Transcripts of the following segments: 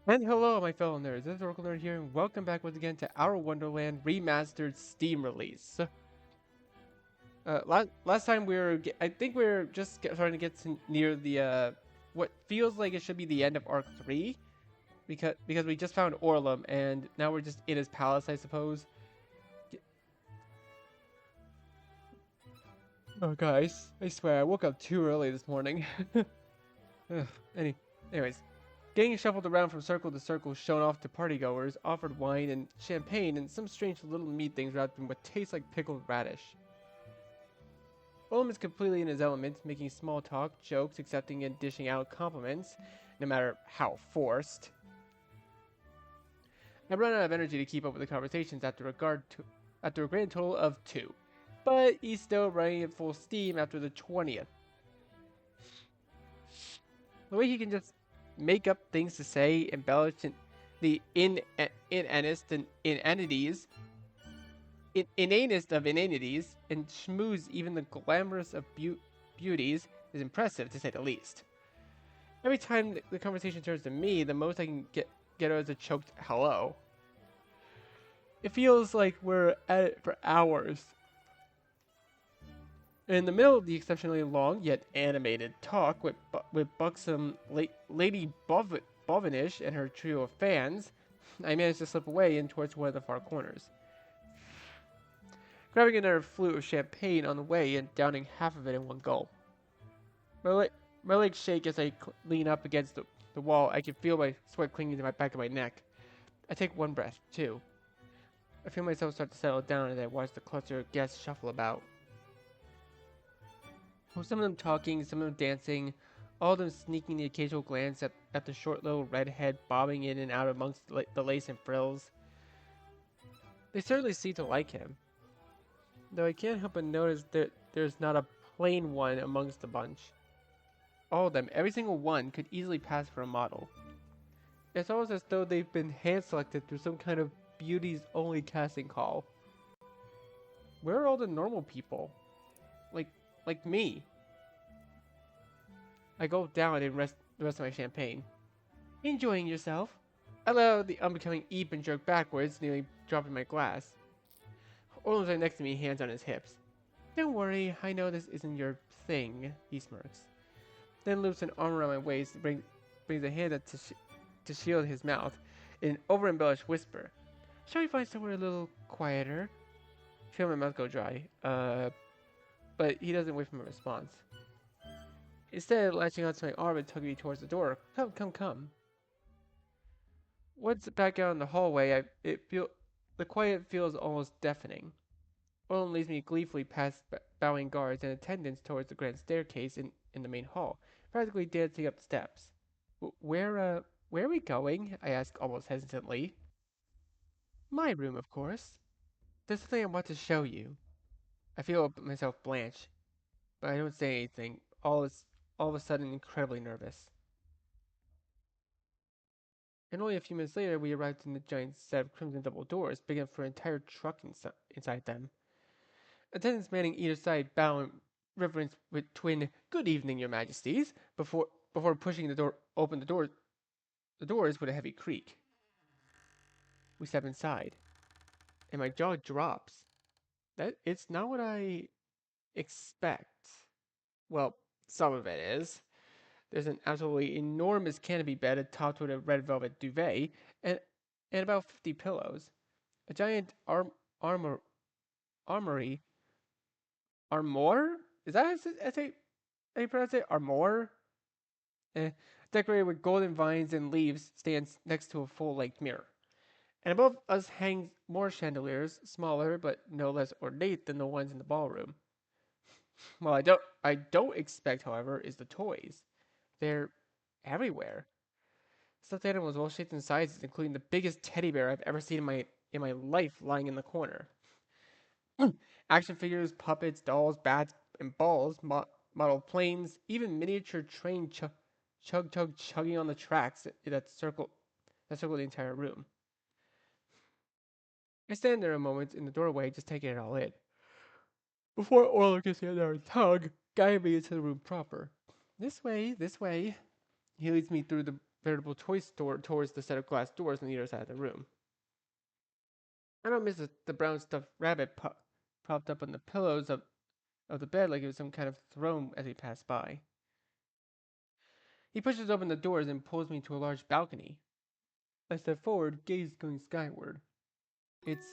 And hello, my fellow nerds. This is Oracle Nerd here, and welcome back once again to our Wonderland Remastered Steam release. Last time I think we were just starting to get near the what feels like it should be the end of Arc 3, because we just found Orlum, and now we're just in his palace, I suppose. Oh, guys, I swear I woke up too early this morning. Ugh, anyways. Getting shuffled around from circle to circle, shown off to partygoers, offered wine and champagne and some strange little meat things wrapped in what tastes like pickled radish. Olm is completely in his element, making small talk, jokes, accepting and dishing out compliments, no matter how forced. I run out of energy to keep up with the conversations after a grand total of 2. But he's still running at full steam after the 20th. The way he can just make up things to say, embellish the inanest and inanities, inanest of inanities, and schmooze even the glamorous of beauties is impressive, to say the least. Every time the conversation turns to me, the most I can get out is a choked hello. It feels like we're at it for hours. In the middle of the exceptionally long yet animated talk with buxom Lady Bovinish and her trio of fans, I managed to slip away in towards one of the far corners. Grabbing another flute of champagne on the way and downing half of it in one gulp. My legs shake as I lean up against the wall. I can feel my sweat clinging to my back of my neck. I take one breath, too. I feel myself start to settle down as I watch the cluster of guests shuffle about. Some of them talking, some of them dancing, all of them sneaking the occasional glance at the short little redhead bobbing in and out amongst the lace and frills. They certainly seem to like him, though I can't help but notice that there's not a plain one amongst the bunch. All of them, every single one, could easily pass for a model. It's almost as though they've been hand-selected through some kind of beauties-only casting call. Where are all the normal people? Like me? I gulp down and rest the rest of my champagne. Enjoying yourself? I let out the unbecoming eep and jerk backwards, nearly dropping my glass. Orland's right next to me, hands on his hips. Don't worry, I know this isn't your thing, he smirks. Then loops an arm around my waist and brings a hand up to shield his mouth in an over-embellished whisper. Shall we find somewhere a little quieter? I feel my mouth go dry. But he doesn't wait for my response. Instead, latching onto my arm and tugging me towards the door. Come. Once back out in the hallway, the quiet feels almost deafening. Orland leads me gleefully past bowing guards and attendants towards the grand staircase in the main hall, practically dancing up the steps. Where are we going? I ask almost hesitantly. My room, of course. There's something I want to show you. I feel myself blanch, but I don't say anything. All of a sudden incredibly nervous. And only a few minutes later, we arrived in the giant set of crimson double doors, big enough for an entire truck inside them. Attendants manning either side bow in reverence with twin "Good evening, your majesties," before pushing the doors with a heavy creak. We step inside, and my jaw drops. It's not what I expect. Well, some of it is. There's an absolutely enormous canopy bed atop with a red velvet duvet, and about 50 pillows. A giant armor armory. Armor? Is that how you pronounce it? Armor? Eh, decorated with golden vines and leaves, stands next to a full-length mirror. And above us hangs more chandeliers, smaller but no less ornate than the ones in the ballroom. Well, I don't expect, however, is the toys. They're everywhere. Stuffed animals of all shapes and sizes, including the biggest teddy bear I've ever seen in my life lying in the corner. Action figures, puppets, dolls, bats, and balls, model planes, even miniature train chugging on the tracks that circle the entire room. I stand there a moment in the doorway, just taking it all in. Before Orla gets another tug, guiding me into the room proper. This way. He leads me through veritable toy store towards the set of glass doors on either side of the room. I don't miss the brown stuffed rabbit propped up on the pillows of the bed like it was some kind of throne as we passed by. He pushes open the doors and pulls me to a large balcony. I step forward, gaze going skyward. It's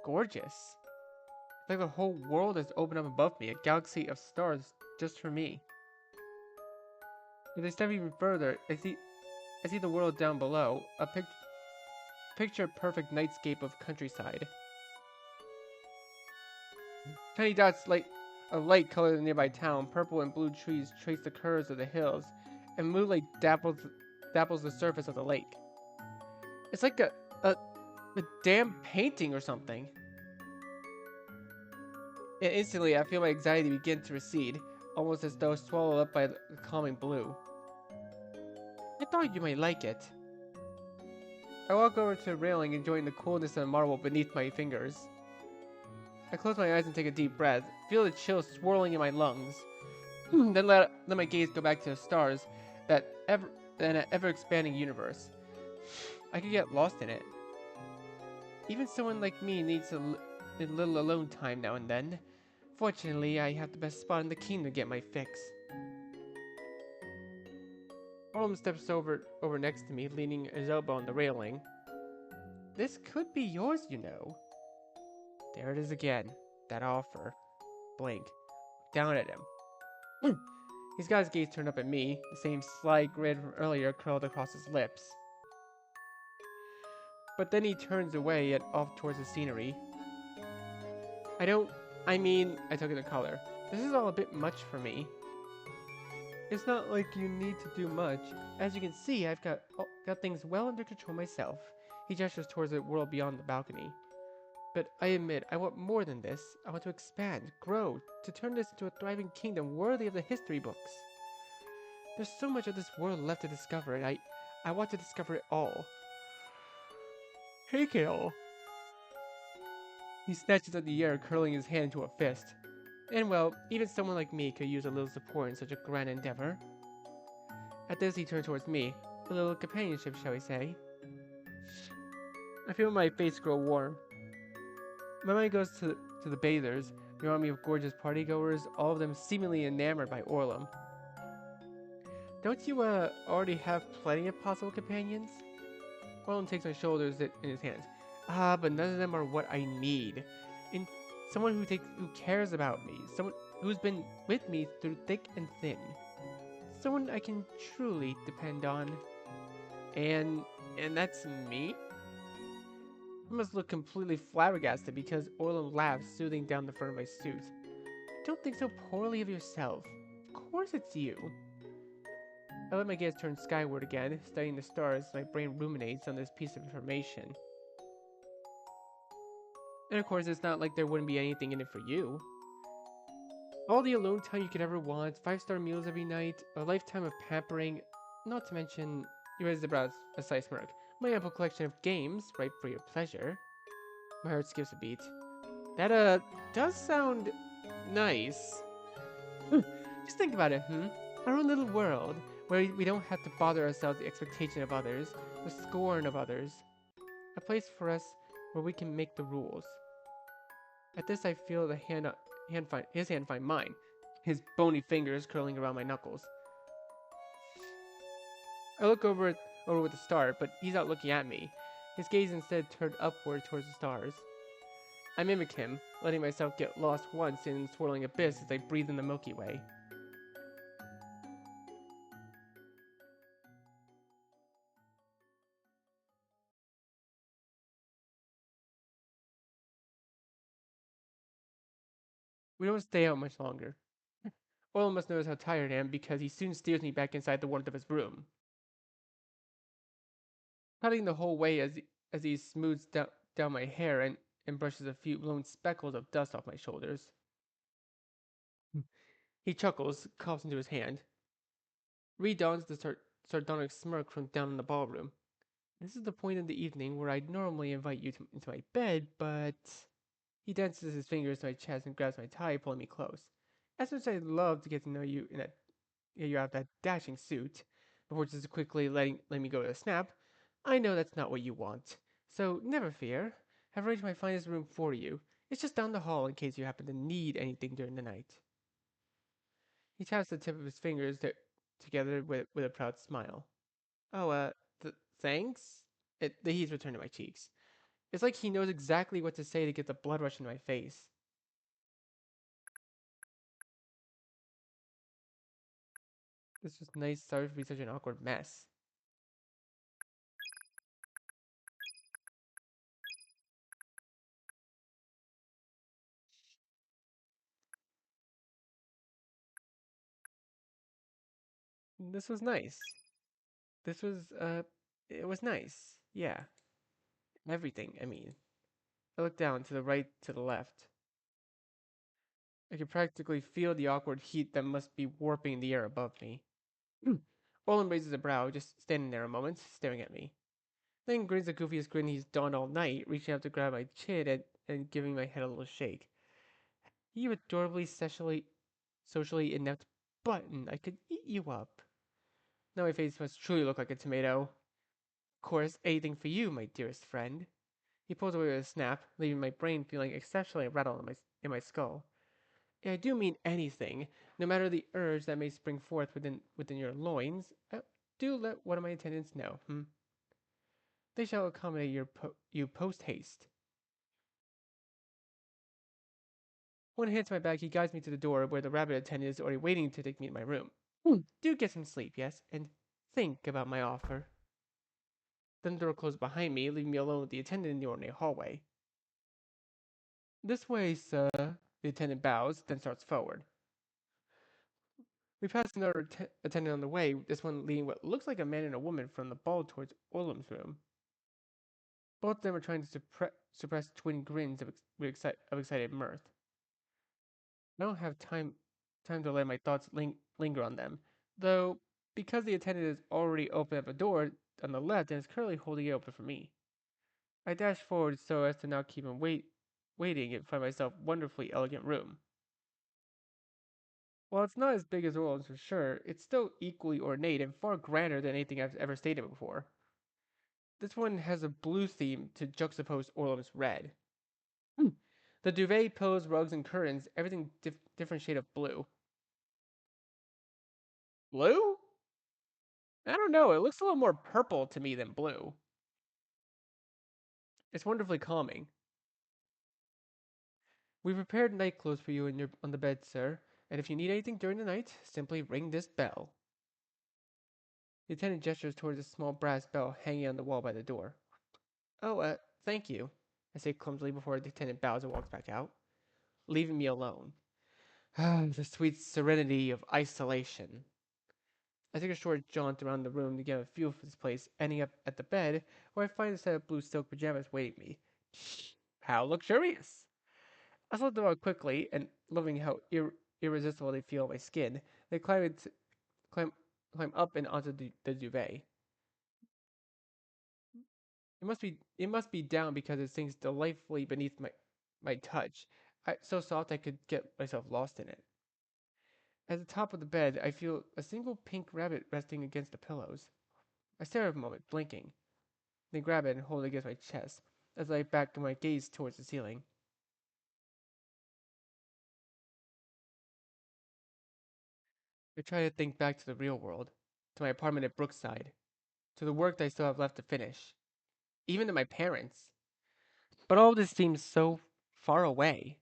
gorgeous. It's like the whole world has opened up above me, a galaxy of stars just for me. As I step even further, I see the world down below, a picture perfect nightscape of countryside. Tiny dots of light color the nearby town, purple and blue trees trace the curves of the hills, and moonlight dapples the surface of the lake. It's like a, a damn painting or something. And instantly, I feel my anxiety begin to recede, almost as though swallowed up by the calming blue. I thought you might like it. I walk over to the railing, enjoying the coolness of the marble beneath my fingers. I close my eyes and take a deep breath, feel the chill swirling in my lungs. Then let my gaze go back to the stars, that ever expanding universe. I could get lost in it. Even someone like me needs a little alone time now and then. Fortunately, I have the best spot in the kingdom to get my fix. Orlum steps over next to me, leaning his elbow on the railing. This could be yours, you know. There it is again. That offer. Blink. Down at him. He's got his gaze turned up at me, the same sly grin from earlier curled across his lips. But then he turns away and off towards the scenery. I took in the color. This is all a bit much for me. It's not like you need to do much. As you can see, I've got things well under control myself. He gestures towards the world beyond the balcony. But I admit, I want more than this. I want to expand, grow, to turn this into a thriving kingdom worthy of the history books. There's so much of this world left to discover, and I want to discover it all. Take it all. He snatches at the air, curling his hand into a fist. And well, even someone like me could use a little support in such a grand endeavor. At this, he turns towards me. A little companionship, shall we say. I feel my face grow warm. My mind goes to the bathers, the army of gorgeous partygoers, all of them seemingly enamored by Orlum. Don't you, already have plenty of possible companions? Orlum takes my shoulders in his hands. But none of them are what I need. In someone who cares about me, someone who's been with me through thick and thin. Someone I can truly depend on. And that's me? I must look completely flabbergasted because Orlum laughs, smoothing down the front of my suit. Don't think so poorly of yourself. Of course it's you. I let my gaze turn skyward again, studying the stars as my brain ruminates on this piece of information. And of course, it's not like there wouldn't be anything in it for you. All the alone time you could ever want, 5-star meals every night, a lifetime of pampering, not to mention, you raised the brows, a slight smirk, my ample collection of games, ripe for your pleasure. My heart skips a beat. That, does sound nice. Just think about it, Our own little world, where we don't have to bother ourselves with the expectation of others, the scorn of others. A place for us where we can make the rules. At this, I feel his hand find mine, his bony fingers curling around my knuckles. I look over with the star, but he's not looking at me. His gaze instead turned upward towards the stars. I mimic him, letting myself get lost once in the swirling abyss as I breathe in the Milky Way. We don't stay out much longer. Oil must notice how tired I am because he soon steers me back inside the warmth of his room. Cutting the whole way as he smooths down my hair and brushes a few lone speckles of dust off my shoulders. He chuckles, coughs into his hand. Redawns the sardonic smirk from down in the ballroom. This is the point of the evening where I'd normally invite you into my bed, but... He dances his fingers to my chest and grabs my tie, pulling me close. As much as I'd love to get to know you get you out of that dashing suit, before just quickly letting me go with a snap. I know that's not what you want. So never fear. I've arranged my finest room for you. It's just down the hall in case you happen to need anything during the night. He taps the tip of his fingers together with a proud smile. Oh, thanks? The heat's returned to my cheeks. It's like he knows exactly what to say to get the blood rush in my face. This was nice. Sorry for being such an awkward mess. This was nice. This was, it was nice. Yeah. Everything, I mean. I looked down to the right, to the left. I could practically feel the awkward heat that must be warping the air above me. Olin raises a brow, just standing there a moment, staring at me. Then grins the goofiest grin he's done all night, reaching out to grab my chin and giving my head a little shake. You adorably socially inept button, I could eat you up. Now my face must truly look like a tomato. Of course, anything for you, my dearest friend. He pulls away with a snap, leaving my brain feeling exceptionally rattled in my skull. And I do mean anything, no matter the urge that may spring forth within your loins. Do let one of my attendants know. They shall accommodate you post haste. One hand to my back, he guides me to the door where the rabbit attendant is already waiting to take me to my room. Do get some sleep, yes, and think about my offer. Then the door closed behind me, leaving me alone with the attendant in the ordinary hallway. This way, sir. The attendant bows, then starts forward. We pass another attendant on the way, this one leading what looks like a man and a woman from the ball towards Orlam's room. Both of them are trying to suppress twin grins of excited mirth. I don't have time to let my thoughts linger on them, though because the attendant has already opened up a door on the left and is currently holding it open for me. I dash forward so as to not keep him waiting and find myself wonderfully elegant room. While it's not as big as Orland's for sure, it's still equally ornate and far grander than anything I've ever stayed in before. This one has a blue theme to juxtapose Orland's red. The duvet, pillows, rugs, and curtains, everything different shade of blue. Blue? I don't know, it looks a little more purple to me than blue. It's wonderfully calming. We prepared night clothes for you on the bed, sir, and if you need anything during the night, simply ring this bell. The attendant gestures towards a small brass bell hanging on the wall by the door. Oh, thank you, I say clumsily before the attendant bows and walks back out, leaving me alone. The sweet serenity of isolation. I take a short jaunt around the room to get a feel for this place, ending up at the bed, where I find a set of blue silk pajamas waiting me. How luxurious! I slip them on quickly, and loving how irresistible they feel on my skin, they climb, climb up and onto the duvet. It must be down because it sinks delightfully beneath my touch. So soft I could get myself lost in it. At the top of the bed, I feel a single pink rabbit resting against the pillows. I stare a moment, blinking, then grab it and hold it against my chest as I back my gaze towards the ceiling. I try to think back to the real world, to my apartment at Brookside, to the work that I still have left to finish, even to my parents. But all of this seems so far away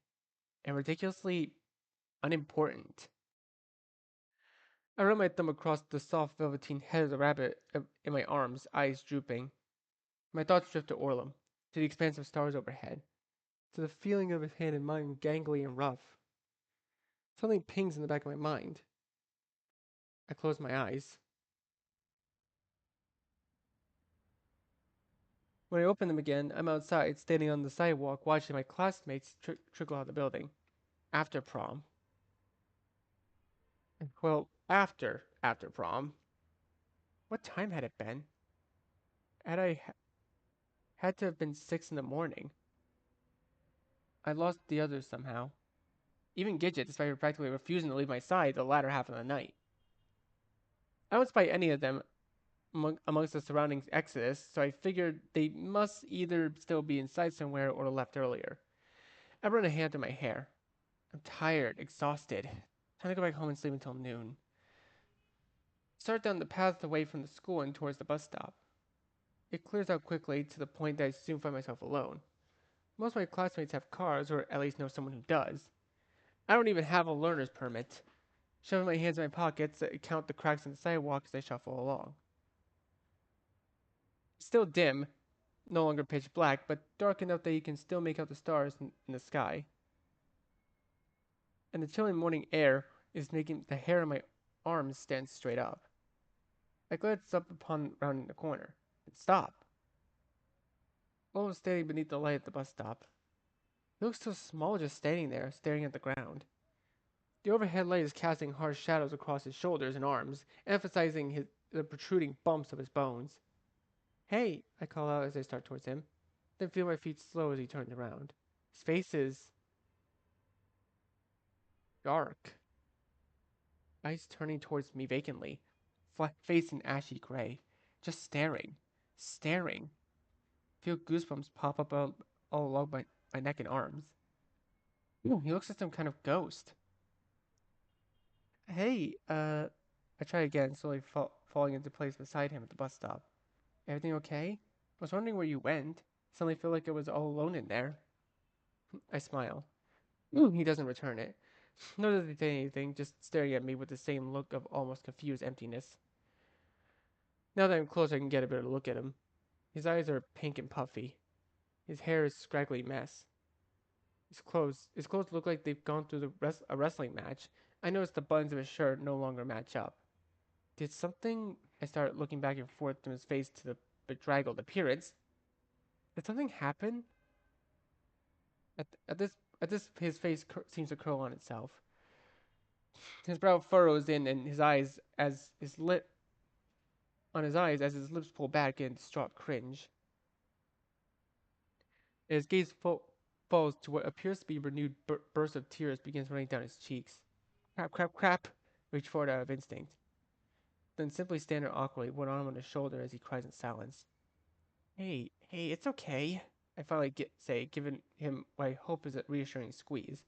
and ridiculously unimportant. I run my thumb across the soft velveteen head of the rabbit in my arms, eyes drooping. My thoughts drift to Orlam, to the expanse of stars overhead, to the feeling of his hand in mine gangly and rough. Something pings in the back of my mind. I close my eyes. When I open them again, I'm outside, standing on the sidewalk, watching my classmates trickle out of the building. After prom. Well, after prom. What time had it been? Had to have been 6 in the morning. I lost the others somehow. Even Gidget, despite her practically refusing to leave my side the latter half of the night. I don't spite any of them. amongst the surrounding exodus, so I figured they must either still be inside somewhere or left earlier. I run a hand through my hair. I'm tired, exhausted. Time to go back home and sleep until noon. Start down the path away from the school and towards the bus stop. It clears out quickly to the point that I soon find myself alone. Most of my classmates have cars, or at least know someone who does. I don't even have a learner's permit. Shoving my hands in my pockets, I count the cracks in the sidewalk as I shuffle along. It's still dim, no longer pitch black, but dark enough that you can still make out the stars in the sky. And the chilling morning air is making the hair on my arms stand straight up. I glance up upon rounding the corner and stop, almost standing beneath the light at the bus stop. He looks so small just standing there, staring at the ground. The overhead light is casting harsh shadows across his shoulders and arms, emphasizing the protruding bumps of his bones. Hey, I call out as I start towards him, then feel my feet slow as he turns around. His face is dark, eyes turning towards me vacantly, face in ashy gray, just staring, staring. Feel goosebumps pop up all along my neck and arms. Ooh, he looks like some kind of ghost. Hey, I try again, slowly falling into place beside him at the bus stop. Everything okay? I was wondering where you went. Suddenly feel like I was all alone in there. I smile. He doesn't return it. Nor does he say anything, just staring at me with the same look of almost confused emptiness. Now that I'm close, I can get a better look at him. His eyes are pink and puffy. His hair is a scraggly mess. His clothes look like they've gone through a wrestling match. I notice the buttons of his shirt no longer match up. Did something? I start looking back and forth from his face to the bedraggled appearance. Did something happen? At this, his face seems to curl on itself. His brow furrows in, and his eyes as his lips pull back in distraught cringe. His gaze falls to what appears to be renewed burst of tears begins running down his cheeks. Crap, crap, crap! Reach forward out of instinct. Then simply stand there awkwardly, one arm on his shoulder as he cries in silence. Hey, hey, it's okay. I finally say, giving him what I hope is a reassuring squeeze.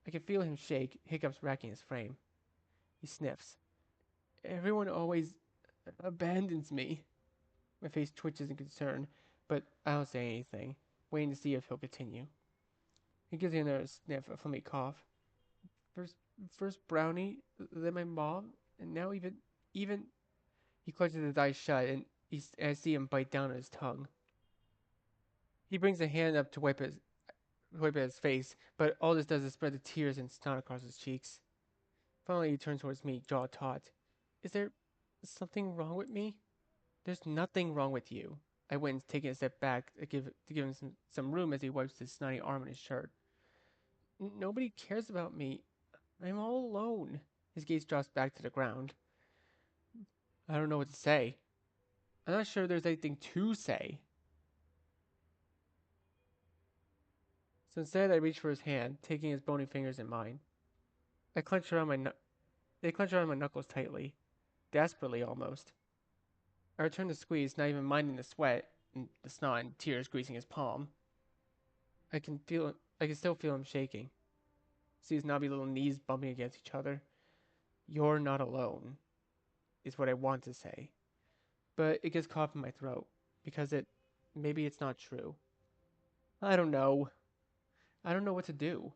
I can feel him shake, hiccups racking his frame. He sniffs. Everyone always abandons me. My face twitches in concern, but I don't say anything, waiting to see if he'll continue. He gives me another sniff, a phlegmy cough. First, first Brownie, then my mom, and now even. He clutches his eyes shut, and I see him bite down on his tongue. He brings a hand up to wipe at his face, but all this does is spread the tears and snot across his cheeks. Finally, he turns towards me, jaw taut. Is there something wrong with me? There's nothing wrong with you. I went, taking a step back to give him some room as he wipes his snotty arm on his shirt. Nobody cares about me. I'm all alone. His gaze drops back to the ground. I don't know what to say. I'm not sure there's anything to say. So instead, I reach for his hand, taking his bony fingers in mine. I clench around my They clench around my knuckles tightly, desperately almost. I return the squeeze, not even minding the sweat and the snot and tears greasing his palm. I can still feel him shaking. See his knobby little knees bumping against each other. You're not alone, is what I want to say. But it gets caught in my throat, because maybe it's not true. I don't know. I don't know what to do.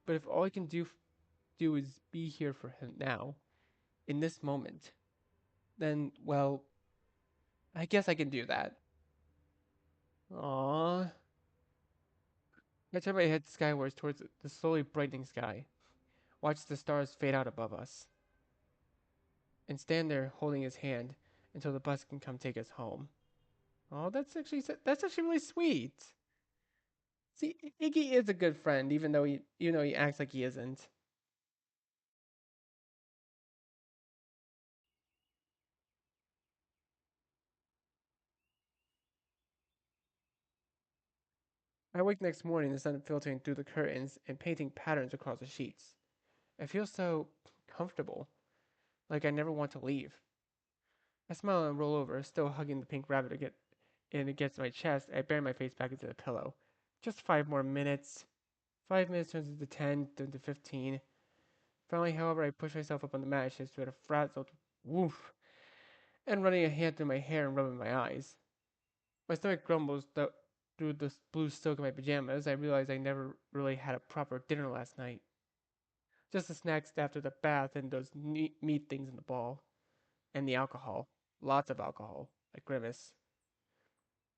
But if all I can do is be here for him now, in this moment, then, well, I guess I can do that. Aww. I turn my head skywards towards the slowly brightening sky, watch the stars fade out above us, and stand there holding his hand until the bus can come take us home. Oh, that's actually really sweet. See, Iggy is a good friend, even though he acts like he isn't. I wake next morning, the sun filtering through the curtains and painting patterns across the sheets. I feel so comfortable, like I never want to leave. I smile and roll over, still hugging the pink rabbit against my chest. I bury my face back into the pillow. Just 5 more minutes. 5 minutes turns into 10, then to 15. Finally, however, I push myself up on the mattress with a frazzled woof and running a hand through my hair and rubbing my eyes. My stomach grumbles through the blue silk of my pajamas. I realize I never really had a proper dinner last night. Just the snacks after the bath and those meat things in the ball. And the alcohol. Lots of alcohol. I grimace.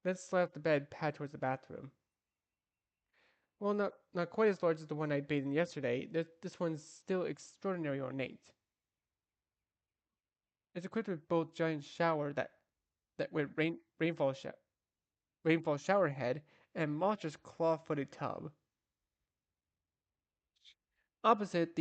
Then slide off the bed, pad towards the bathroom. Well, not quite as large as the one I bathed in yesterday. This one's still extraordinarily ornate. It's equipped with both giant shower that with rainfall shower head and monstrous claw-footed tub. Opposite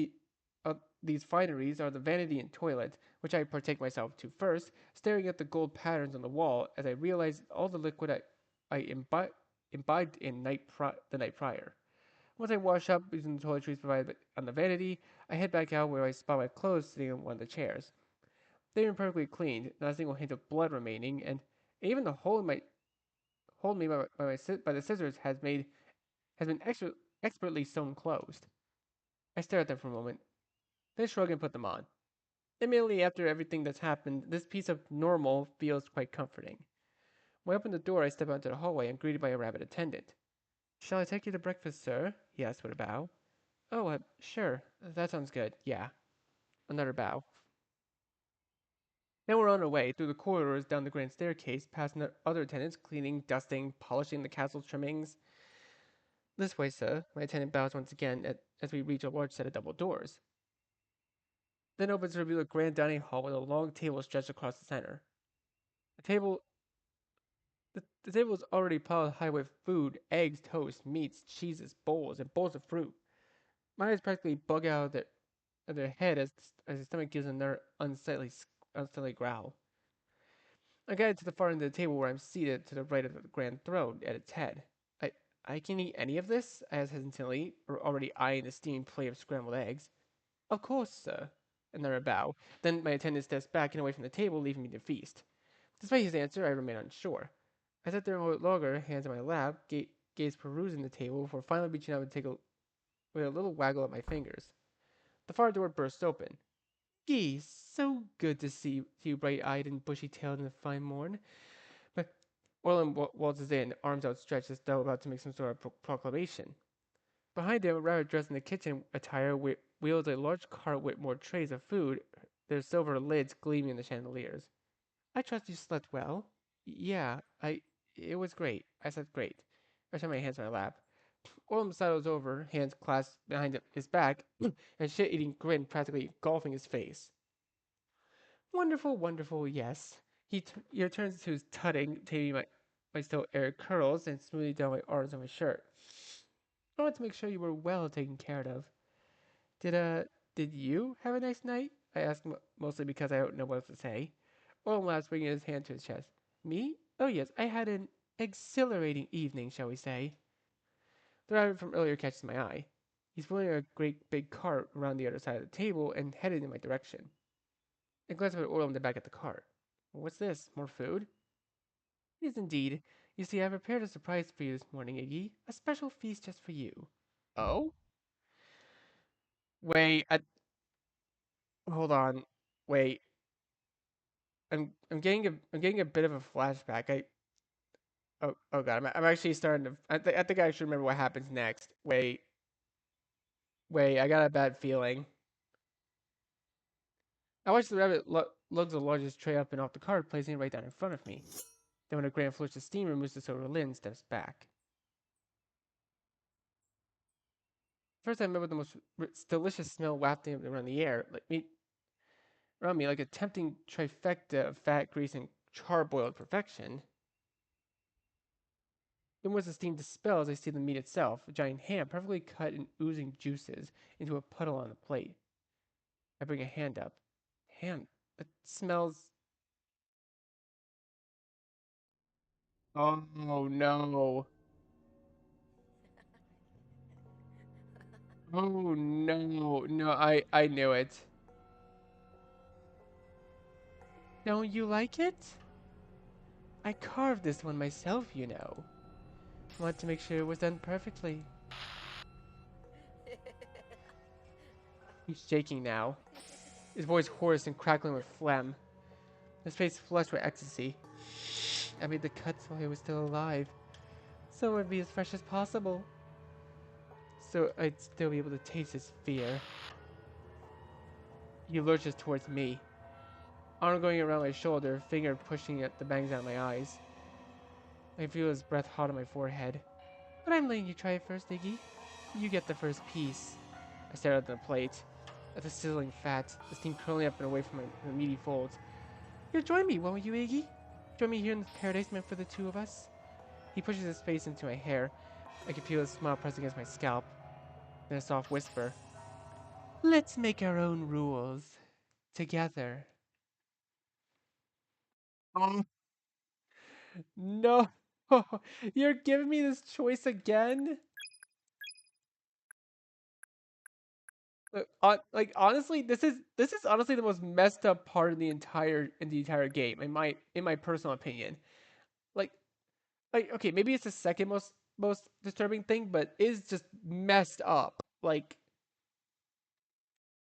these fineries are the vanity and toilet, which I partake myself to first, staring at the gold patterns on the wall as I realize all the liquid I imbibed the night prior. Once I wash up using the toiletries provided on the vanity, I head back out where I spot my clothes sitting on one of the chairs. They've been perfectly cleaned, not a single hint of blood remaining, and even the hole in my hole made by the scissors has been expertly sewn closed. I stare at them for a moment, then shrug and put them on. Admittedly, after everything that's happened, this piece of normal feels quite comforting. When I open the door, I step out into the hallway and greeted by a rabbit attendant. Shall I take you to breakfast, sir? He asked with a bow. Oh, sure. That sounds good. Yeah. Another bow. Then we're on our way through the corridors down the grand staircase, past other attendants cleaning, dusting, polishing the castle trimmings. This way, sir. My attendant bows once again as we reach a large set of double doors. Then opens to reveal a grand dining hall with a long table stretched across the center. The table the table is already piled high with food, eggs, toast, meats, cheeses, bowls, and bowls of fruit. My eyes practically bug out of their head as the stomach gives another unsightly growl. I get to the far end of the table where I'm seated to the right of the grand throne at its head. I I can eat any of this? I ask hesitantly, or already eyeing the steaming plate of scrambled eggs. Of course, sir. Another bow. Then my attendant steps back and away from the table, leaving me to feast. Despite his answer, I remain unsure. I sat there a moment longer, hands on my lap, gaze perusing the table, before finally reaching out and take a with a little waggle of my fingers. The far door burst open. Geese, so good to see you bright-eyed and bushy-tailed in the fine morn. But Orland waltzes in, arms outstretched as though about to make some sort of proclamation. Behind him, a rabbit dressed in the kitchen attire wheels a large cart with more trays of food, their silver lids gleaming in the chandeliers. I trust you slept well. Yeah, it was great. I slept great. I shut my hands on my lap. Orm sidles over, hands clasped behind his back, and shit-eating grin practically engulfing his face. Wonderful, wonderful, yes. He returns to his tutting, taming my still air curls and smoothing down my arms on my shirt. I want to make sure you were well taken care of. Did did you have a nice night? I ask mostly because I don't know what else to say. Orm laughs, bringing his hand to his chest. Me? Oh yes, I had an exhilarating evening, shall we say. The rabbit from earlier catches my eye. He's pulling a great big cart around the other side of the table and headed in my direction. I glance up at Orm and back at the cart. What's this? More food? It is indeed. You see, I prepared a surprise for you this morning, Iggy. A special feast just for you. Oh? Wait, hold on. Wait. I'm getting a bit of a flashback. Oh god, I'm actually starting to I think I actually remember what happens next. Wait, I got a bad feeling. I watched the rabbit lugs the largest tray up and off the cart, placing it right down in front of me. Then when a grand flourish of steam removes the silver lid and steps back. First I remember the most delicious smell wafting around the air, around me like a tempting trifecta of fat, grease, and charbroiled perfection. Then once the steam dispels, I see the meat itself, a giant ham, perfectly cut and oozing juices into a puddle on the plate. I bring a hand up. Ham. It smells. Oh no. Oh no. No, I knew it. Don't you like it? I carved this one myself, you know. I want to make sure it was done perfectly. He's shaking now, his voice hoarse and crackling with phlegm, his face flushed with ecstasy. I made the cuts while he was still alive, so it would be as fresh as possible. So I'd still be able to taste his fear. He lurches towards me, arm going around my shoulder, finger pushing at the bangs out of my eyes. I feel his breath hot on my forehead. But I'm letting you try it first, Iggy. You get the first piece. I stare at the plate, at the sizzling fat, the steam curling up and away from my meaty folds. You'll join me, won't you, Iggy? Join me here in this paradise meant for the two of us. He pushes his face into my hair. I can feel his smile press against my scalp. Then a soft whisper. Let's make our own rules. Together. No. You're giving me this choice again? Like honestly, this is honestly the most messed up part of the entire game in my personal opinion. Like okay, maybe it's the second most disturbing thing, but it's just messed up. Like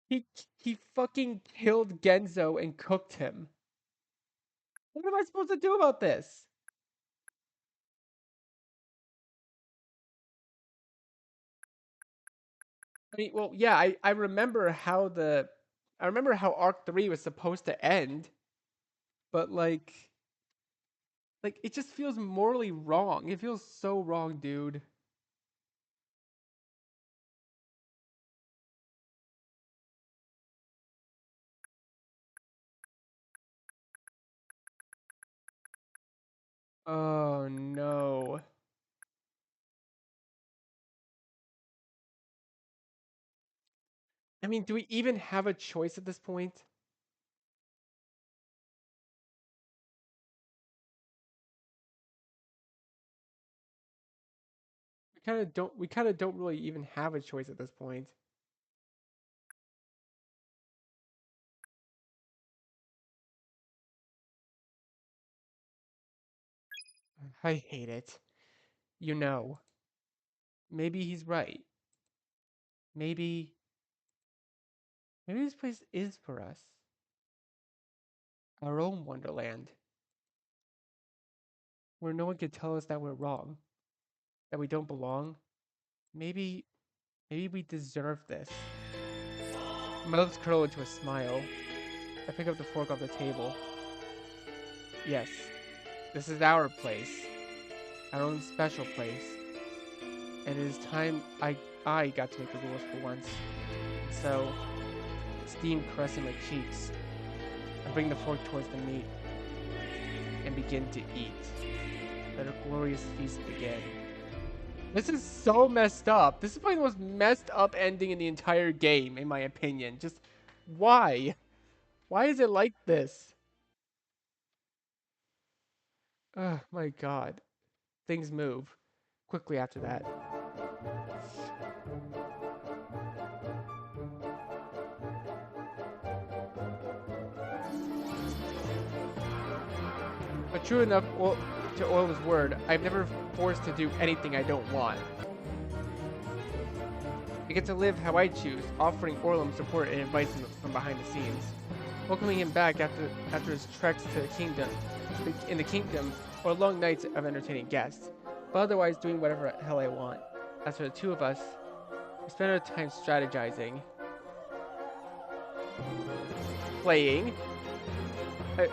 he he fucking killed Genzo and cooked him. What am I supposed to do about this? I mean, well, yeah, I remember how Arc 3 was supposed to end, but like it just feels morally wrong. It feels so wrong, dude. Oh no. I mean, do we even have a choice at this point? We kind of don't really even have a choice at this point. I hate it. You know, maybe he's right. Maybe this place is for us. Our own Wonderland, where no one can tell us that we're wrong, that we don't belong. Maybe we deserve this. My lips curl into a smile. I pick up the fork off the table. Yes, this is our place. Our own special place. And it is time I got to make the rules for once. So, steam caressing my cheeks, I bring the fork towards the meat and begin to eat. Let a glorious feast begin. This is so messed up. This is probably the most messed up ending in the entire game, in my opinion. Just why? Why is it like this? Oh my god. Things move quickly after that. But true enough to Orla's word, I've never forced to do anything I don't want. I get to live how I choose, offering Orlam support and advice from behind the scenes, welcoming him back after his treks to the kingdom, in the kingdom, or long nights of entertaining guests, but otherwise doing whatever the hell I want. As for the two of us, we spend our time strategizing, playing.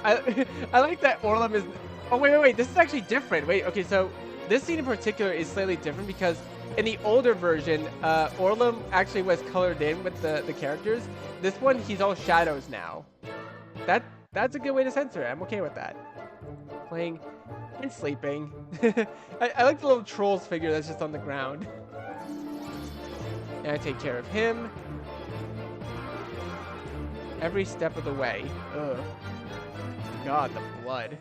I like that Orlam is. Oh wait! This is actually different. Wait, okay, so this scene in particular is slightly different because in the older version, Orlam actually was colored in with the characters. This one, he's all shadows now. That's a good way to censor it. I'm okay with that. Playing and sleeping. I like the little trolls figure that's just on the ground. And I take care of him every step of the way. Ugh. God, the blood.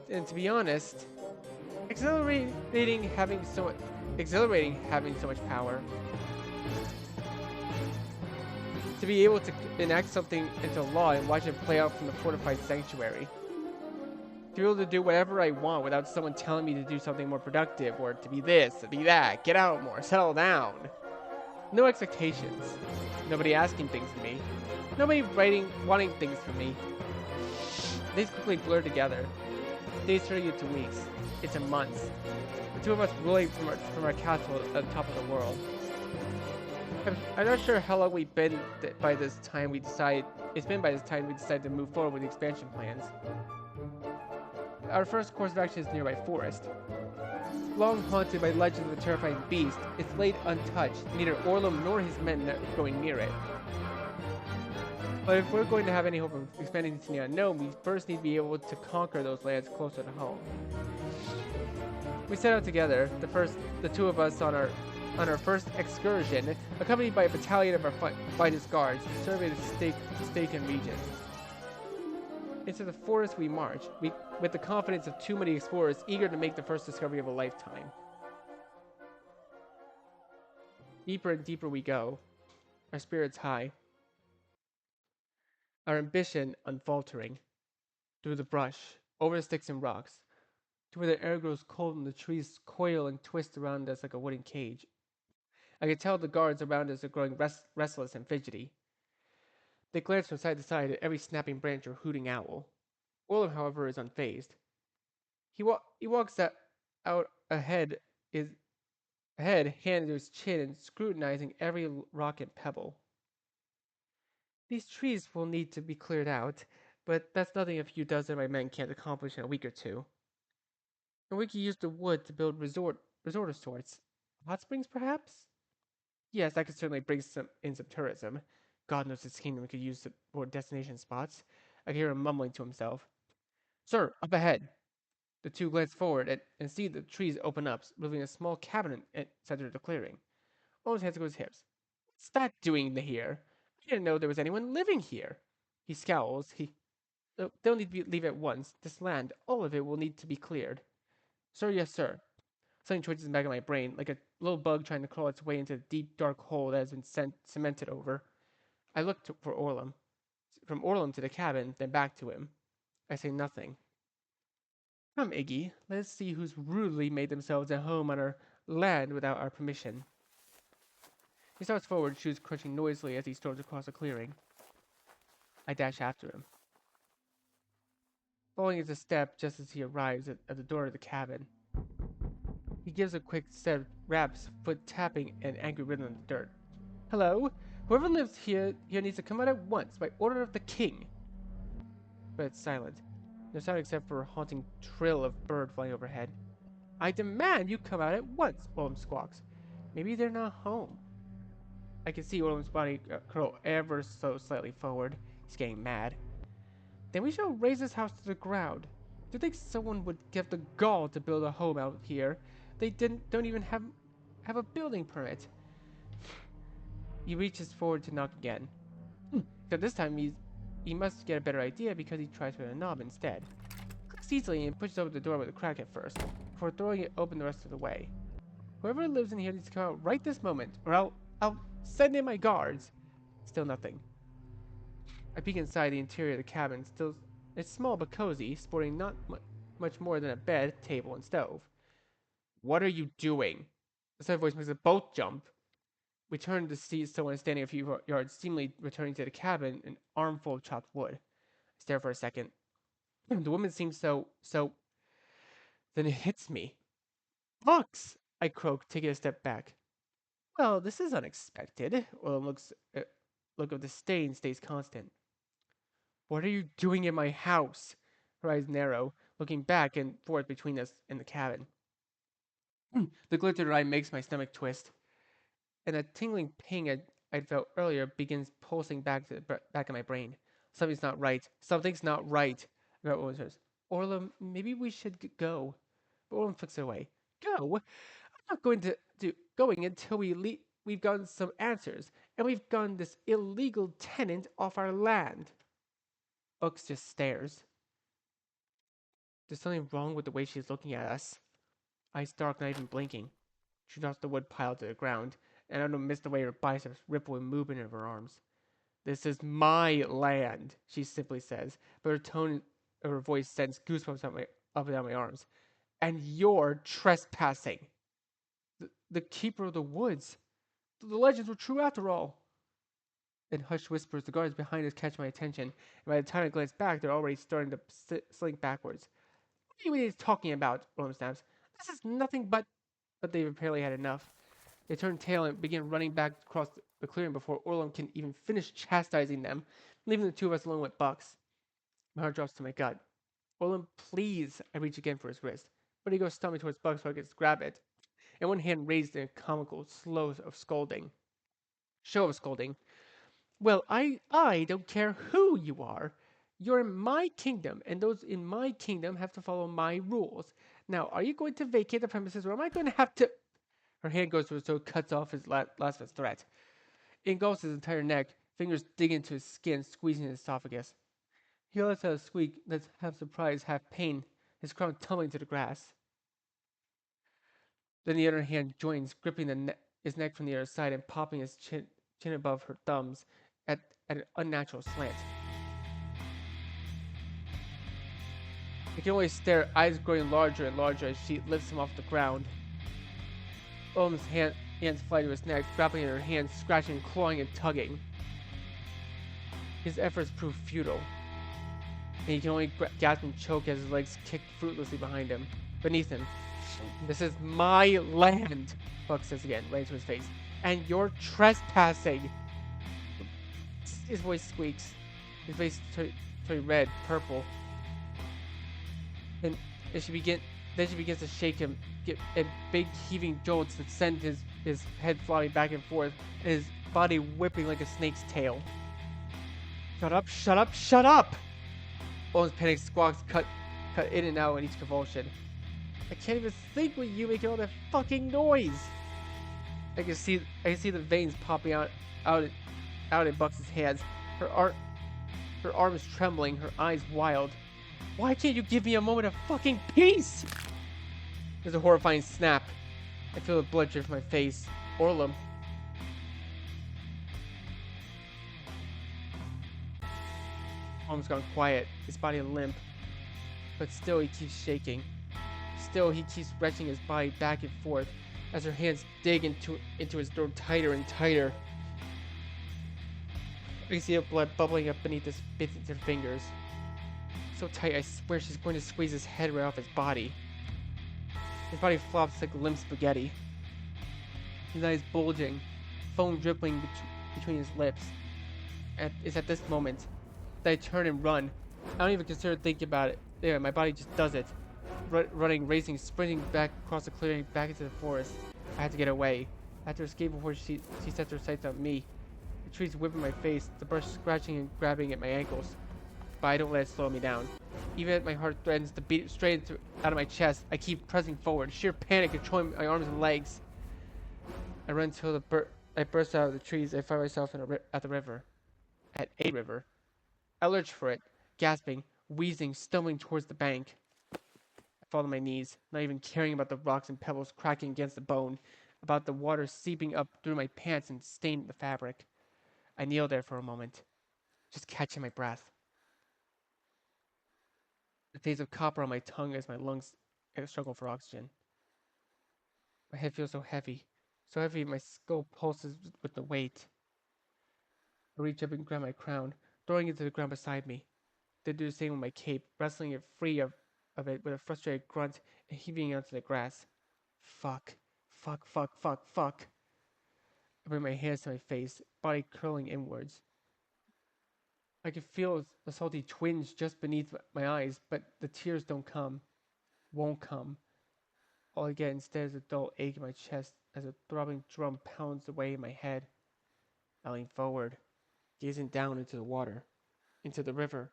And to be honest, exhilarating having so much power. To be able to enact something into law and watch it play out from the fortified sanctuary. To be able to do whatever I want without someone telling me to do something more productive, or to be this, to be that, get out more, settle down. No expectations. Nobody asking things of me. Nobody wanting things from me. Days quickly blur together. Days turning into weeks, into months. The two of us rolling from our castle at the top of the world. I'm not sure how long we've been by this time we decide. It's been by this time we decided to move forward with the expansion plans. Our first course of action is nearby forest. Long haunted by legends of a terrifying beast, it's laid untouched, neither Orlum nor his men going near it. But if we're going to have any hope of expanding into the unknown, we first need to be able to conquer those lands closer to home. We set out together, the two of us on our first excursion, accompanied by a battalion of our finest guards, to survey the Staken region. Into the forest we march, with the confidence of too many explorers eager to make the first discovery of a lifetime. Deeper and deeper we go, our spirits high, our ambition unfaltering, through the brush, over the sticks and rocks, to where the air grows cold and the trees coil and twist around us like a wooden cage. I can tell the guards around us are growing restless and fidgety. They glance from side to side at every snapping branch or hooting owl. Orlum, however, is unfazed. He walks out ahead, hand to his chin and scrutinizing every rock and pebble. These trees will need to be cleared out, but that's nothing a few dozen of my men can't accomplish in a week or two. And we could use the wood to build resort of sorts. Hot springs, perhaps? Yes, that could certainly bring some tourism. God knows this kingdom could use more destination spots. I can hear him mumbling to himself. Sir, up ahead. The two glance forward and see the trees open up, revealing a small cabin in center of the clearing. Owen's hands go to his hips. What's that doing here? I didn't know there was anyone living here. He scowls. They'll need to leave at once. This land, all of it, will need to be cleared. Sir, yes, sir. Something twitches back in my brain, like a little bug trying to crawl its way into the deep, dark hole that has been cemented over. I look for Orlum. From Orlum to the cabin, then back to him. I say nothing. Come, Iggy, let's see who's rudely made themselves at home on our land without our permission. He starts forward, shoes crunching noisily as he storms across the clearing. I dash after him. Following his step just as he arrives at the door of the cabin. He gives a quick set of raps, foot tapping, and angry rhythm in the dirt. Hello? Whoever lives here needs to come out at once, by order of the king. But it's silent. No sound except for a haunting trill of bird flying overhead. I demand you come out at once, Orlum squawks. Maybe they're not home. I can see Orlum's body curl ever so slightly forward. He's getting mad. Then we shall raise this house to the ground. Do you think someone would get the gall to build a home out here? They don't even have a building permit. He reaches forward to knock again. Except this time he must get a better idea because he tries with a knob instead. Clicks easily and pushes open the door with a crack at first, before throwing it open the rest of the way. Whoever lives in here needs to come out right this moment, or I'll send in my guards. Still nothing. I peek inside the interior of the cabin. It's small but cozy, sporting not much more than a bed, table, and stove. What are you doing? The side voice makes us both jump. We turn to see someone standing a few yards, seemingly returning to the cabin, an armful of chopped wood. I stare for a second. The woman seems so. Then it hits me. Fox! I croak, taking a step back. Well, this is unexpected. Look of disdain stays constant. What are you doing in my house? Her eyes narrow, looking back and forth between us and the cabin. The glint in her eye makes my stomach twist, and a tingling ping I'd felt earlier begins pulsing back to the back of my brain. Something's not right. Something's not right. About says, Orlum, maybe we should go. But Orlum flicks it away. Go? I'm not going until we've gotten some answers, and we've gotten this illegal tenant off our land. Ux just stares. There's something wrong with the way she's looking at us. Eyes dark, not even blinking. She drops the wood pile to the ground, and I don't miss the way her biceps ripple in movement of her arms. This is my land, she simply says, but her tone of her voice sends goosebumps up and down my arms. And you're trespassing. The keeper of the woods. The legends were true after all. In hushed whispers, the guards behind us catch my attention, and by the time I glance back, they're already starting to slink backwards. What are you talking about? Orlum snaps. This is nothing but. But they've apparently had enough. They turn tail and begin running back across the clearing before Orlum can even finish chastising them, leaving the two of us alone with Bucks. My heart drops to my gut. Orlum, please! I reach again for his wrist, but he goes stumbling towards Bucks so I can grab it, and one hand raised in a comical show of scolding. Well, I don't care who you are. You're in my kingdom, and those in my kingdom have to follow my rules. Now, are you going to vacate the premises, or am I going to have to? Her hand goes to his throat, cuts off his last of his threat. It engulfs his entire neck, fingers dig into his skin, squeezing his esophagus. He lets out a squeak that's half surprise, half pain, his crown tumbling to the grass. Then the other hand joins, gripping his neck from the other side and popping his chin above her thumbs at an unnatural slant. I can only stare, eyes growing larger and larger as she lifts him off the ground. Olm's hands fly to his neck, grabbing at her hands, scratching, clawing, and tugging. His efforts prove futile, and he can only gasp and choke as his legs kick fruitlessly behind him. Beneath him, this is my land, Buck says again, right into his face. And you're trespassing. His voice squeaks. His face turns red, purple. And she begins to shake him, get big heaving jolts that send his head flopping back and forth, and his body whipping like a snake's tail. Shut up, shut up, shut up! Owen's panic squawks cut in and out in each convulsion. I can't even think with you making all that fucking noise. I can see the veins popping out in Bucks' hands. Her arms trembling, her eyes wild. Why can't you give me a moment of fucking peace? There's a horrifying snap. I feel the blood drip from my face. Orlum. Orlum's gone quiet, his body limp. But still he keeps shaking. Still he keeps wrenching his body back and forth as her hands dig into his throat tighter and tighter. I can see the blood bubbling up beneath her fingers. So tight, I swear she's going to squeeze his head right off his body. His body flops like limp spaghetti. His eyes bulging, foam dripping between his lips. It's at this moment that I turn and run. I don't even consider thinking about it. There, my body just does it. Running, racing, sprinting back across the clearing, back into the forest. I had to get away. I had to escape before she sets her sights on me. The trees whip in my face, the brush scratching and grabbing at my ankles. But I don't let it slow me down. Even as my heart threatens to beat straight out of my chest, I keep pressing forward, sheer panic controlling my arms and legs. I run until I burst out of the trees. I find myself at the river. At a river. I lurch for it, gasping, wheezing, stumbling towards the bank. I fall to my knees, not even caring about the rocks and pebbles cracking against the bone, about the water seeping up through my pants and staining the fabric. I kneel there for a moment, just catching my breath. The taste of copper on my tongue as my lungs struggle for oxygen. My head feels so heavy my skull pulses with the weight. I reach up and grab my crown, throwing it to the ground beside me. They do the same with my cape, wrestling it free of it with a frustrated grunt and heaving it onto the grass. Fuck. Fuck, fuck, fuck, fuck. I bring my hands to my face, body curling inwards. I can feel a salty twinge just beneath my eyes, but the tears don't come. Won't come. All I get instead is a dull ache in my chest as a throbbing drum pounds away in my head. I lean forward, gazing down into the water, into the river.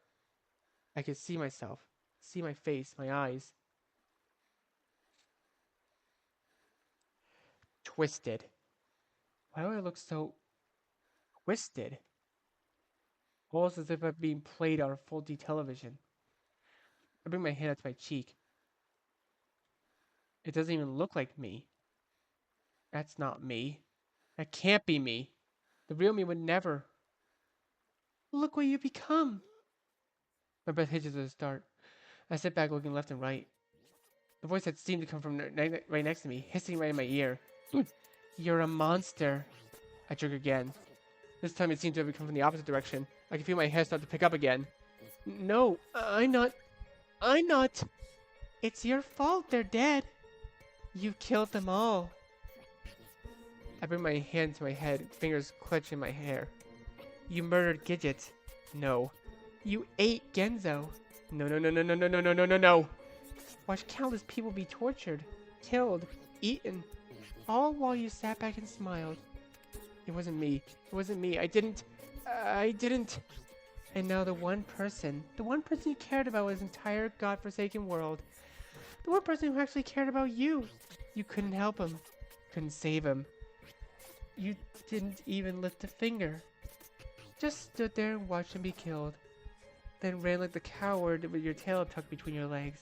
I can see myself, see my face, my eyes. Twisted. Why do I look so twisted? Almost as if I'm being played on a full D television. I bring my hand up to my cheek. It doesn't even look like me. That's not me. That can't be me. The real me would never. Look what you become. My breath hitches at the start. I sit back looking left and right. The voice that seemed to come from right next to me, hissing right in my ear. You're a monster. I jerk again. This time it seemed to have come from the opposite direction. I could feel my hair start to pick up again. No, I'm not. I'm not. It's your fault they're dead. You killed them all. I bring my hand to my head, fingers clutching my hair. You murdered Gidget. No. You ate Genzo. No, no, no, no, no, no, no, no, no, no, no. Watched countless people be tortured, killed, eaten, all while you sat back and smiled. It wasn't me. It wasn't me. I didn't. And now the one person you cared about was entire godforsaken world. The one person who actually cared about you. You couldn't help him. Couldn't save him. You didn't even lift a finger. Just stood there and watched him be killed. Then ran like the coward with your tail tucked between your legs.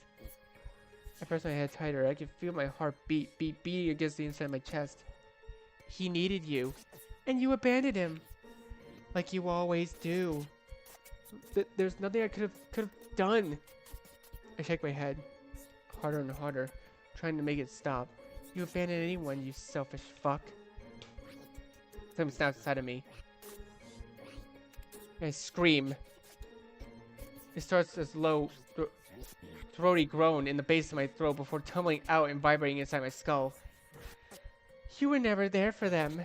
I pressed my head tighter. I could feel my heart beating against the inside of my chest. He needed you. And you abandoned him. Like you always do. There's nothing I could have done. I shake my head. Harder and harder. Trying to make it stop. You abandoned anyone, you selfish fuck. Something snaps inside of me. I scream. It starts as low, throaty groan in the base of my throat before tumbling out and vibrating inside my skull. You were never there for them.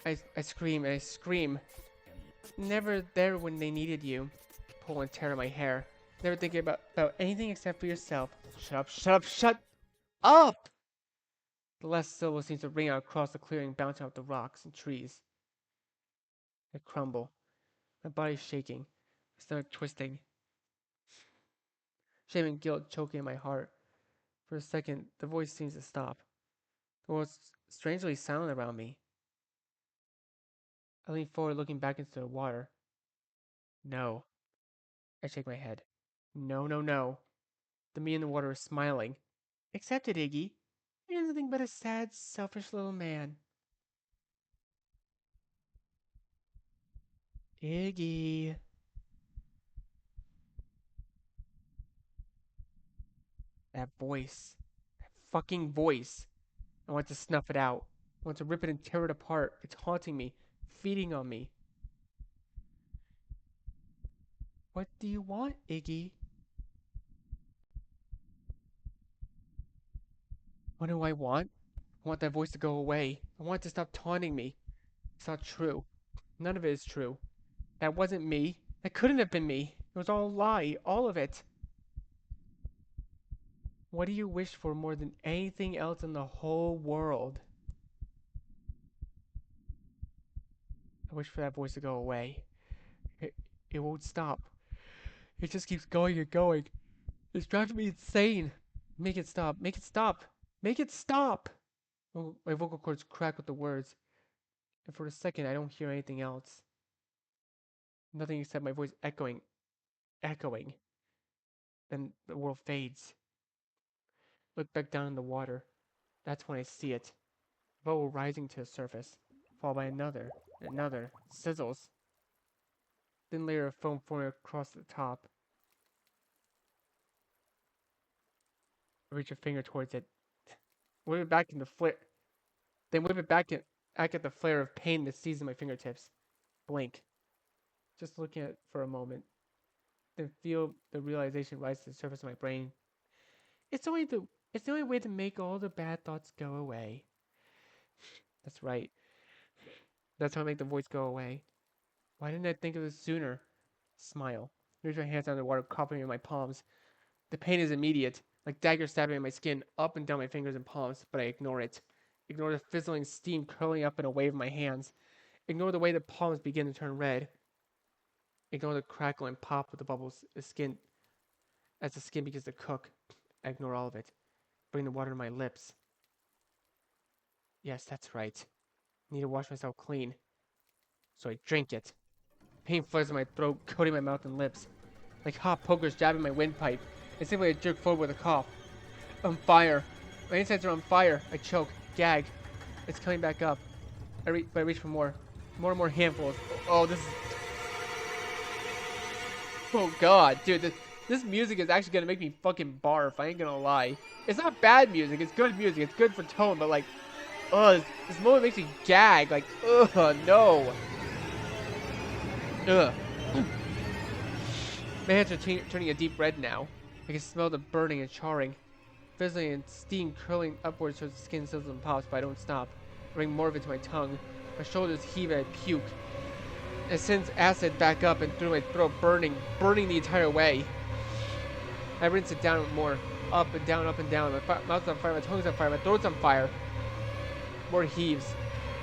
I scream and I scream. Never there when they needed you. Pull and tear at my hair. Never thinking about anything except for yourself. Shut up, shut up, shut up! The last syllable seems to ring out across the clearing, bouncing off the rocks and trees. I crumble. My body's shaking. My stomach twisting. Shame and guilt choking in my heart. For a second, the voice seems to stop. The world's strangely silent around me. I lean forward, looking back into the water. No. I shake my head. No, no, no. The me in the water is smiling. Accept it, Iggy. You're nothing but a sad, selfish little man. Iggy. That voice. That fucking voice. I want to snuff it out. I want to rip it and tear it apart. It's haunting me. Feeding on me. What do you want, Iggy? What do I want? I want that voice to go away. I want it to stop taunting me. It's not true. None of it is true. That wasn't me. That couldn't have been me. It was all a lie. All of it. What do you wish for more than anything else in the whole world? I wish for that voice to go away. It won't stop. It just keeps going and going. It's driving me insane. Make it stop. Make it stop. Make it stop. Oh, my vocal cords crack with the words. And for a second, I don't hear anything else. Nothing except my voice echoing. Echoing. Then the world fades. Look back down in the water. That's when I see it. A bubble rising to the surface, followed by another, another. Sizzles. Thin layer of foam forming across the top. I reach a finger towards it. Whip it back in the flare. Then whip it back at the flare of pain that seizes my fingertips. Blink. Just looking at it for a moment. Then feel the realization rise to the surface of my brain. It's the only way to make all the bad thoughts go away. That's right. That's how I make the voice go away. Why didn't I think of this sooner? Smile. Reach my hands under the water, coughing in my palms. The pain is immediate, like daggers stabbing at my skin, up and down my fingers and palms, but I ignore it. Ignore the fizzling steam curling up in a wave of my hands. Ignore the way the palms begin to turn red. Ignore the crackle and pop of the bubbles as the skin begins to cook. I ignore all of it. Bring the water to my lips. Yes, that's right. I need to wash myself clean. So I drink it. Pain floods in my throat, coating my mouth and lips. Like hot pokers jabbing my windpipe. Instantly I jerk forward with a cough. On fire. My insides are on fire. I choke. Gag. It's coming back up. I reach for more. More and more handfuls. Oh, this is... Oh god, dude, this music is actually gonna make me fucking barf. I ain't gonna lie. It's not bad music. It's good music. It's good for tone, but like, this moment makes me gag. Like, no. Ugh. My hands are turning a deep red now. I can smell the burning and charring. Fizzling and steam curling upwards towards the skin sizzles and pops, but I don't stop. I bring more of it to my tongue. My shoulders heave and I puke. It sends acid back up and through my throat, burning the entire way. I rinse it down with more. Up and down, up and down. My mouth's on fire, my tongue's on fire, my throat's on fire. More heaves.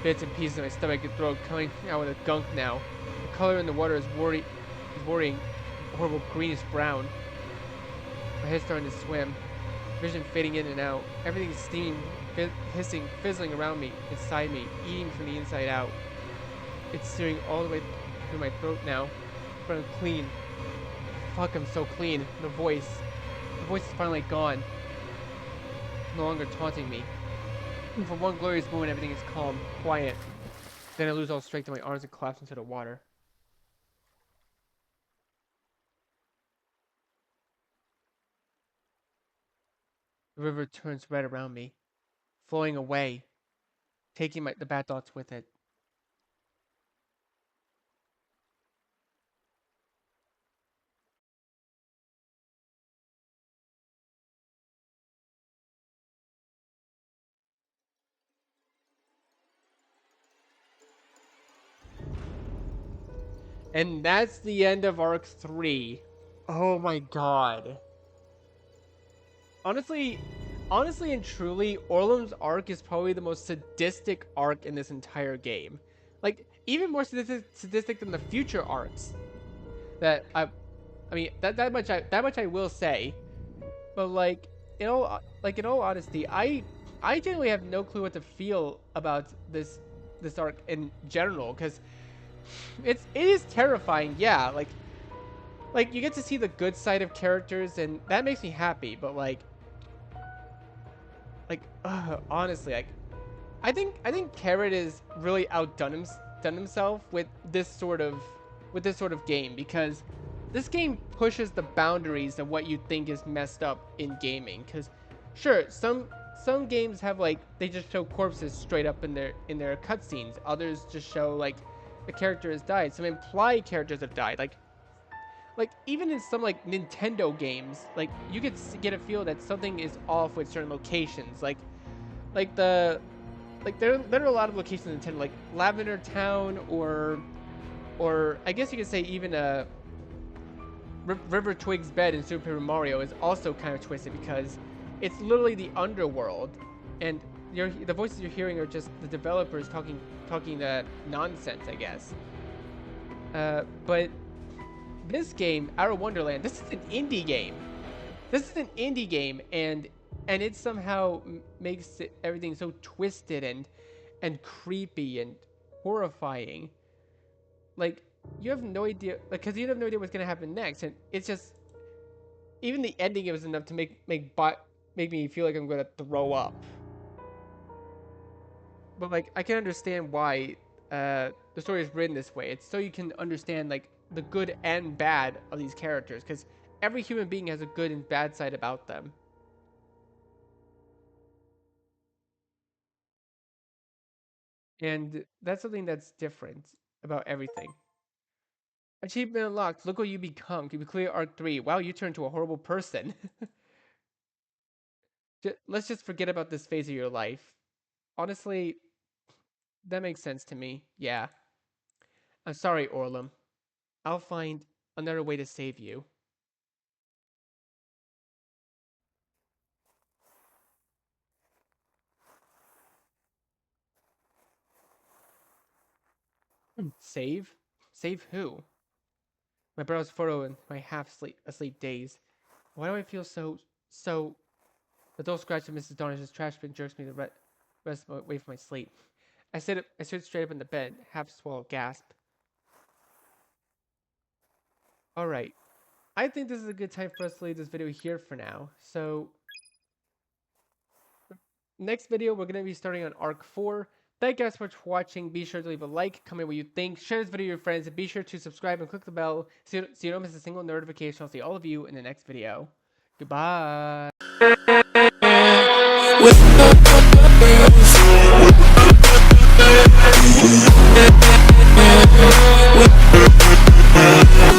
Bits and pieces of my stomach and throat coming out with a gunk now. The color in the water is worrying. Horrible greenish brown. My head's starting to swim. Vision fading in and out. Everything's steaming, hissing, fizzling around me, inside me, eating from the inside out. It's searing all the way through my throat now. But I'm clean. Fuck, I'm so clean. The voice is finally gone. No longer taunting me. And for one glorious moment, everything is calm, quiet. Then I lose all strength in my arms and collapse into the water. The river turns red around me, flowing away, taking the bad thoughts with it. And that's the end of Arc 3. Oh my god. Honestly, honestly and truly, Orlum's arc is probably the most sadistic arc in this entire game. Like, even more sadistic than the future arcs. That I mean, that much I will say. But like, in all honesty, I generally have no clue what to feel about this arc in general, because it is terrifying, yeah. Like you get to see the good side of characters, and that makes me happy. But honestly, like I think Carrot is really done himself with this sort of game, because this game pushes the boundaries of what you think is messed up in gaming. Because sure, some games have like they just show corpses straight up in their cutscenes. Others just show like the character has died. Some imply characters have died. Like even in some like Nintendo games, like you could get a feel that something is off with certain locations. Like the like there are a lot of locations in Nintendo, like Lavender Town, or I guess you could say even River Twig's bed in Super Paper Mario is also kind of twisted, because it's literally the underworld, and the voices you're hearing are just the developers talking nonsense, I guess. But this game, Outer Wonderland, this is an indie game. This is an indie game, and it somehow makes everything so twisted and creepy and horrifying. Like you have no idea, like, because you have no idea what's gonna happen next, and it's just even the ending was enough to make me feel like I'm gonna throw up. But like I can understand why the story is written this way. It's so you can understand like the good and bad of these characters, because every human being has a good and bad side about them. And that's something that's different about everything. Achievement unlocked. Look what you become. Can you clear Arc 3? Wow, you turned to a horrible person. Let's just forget about this phase of your life. Honestly, that makes sense to me. Yeah. I'm sorry, Orlum. I'll find another way to save you. Save? Save who? My brow's photo and my asleep days. Why do I feel so... The dull scratch of Mrs. Darnish's trash bin jerks me the rest away from my sleep. I sit straight up in the bed, half swallowed gasp. Alright. I think this is a good time for us to leave this video here for now. So, next video, we're going to be starting on Arc 4. Thank you guys so much for watching. Be sure to leave a like, comment what you think, share this video with your friends, and be sure to subscribe and click the bell so you don't miss a single notification. I'll see all of you in the next video. Goodbye.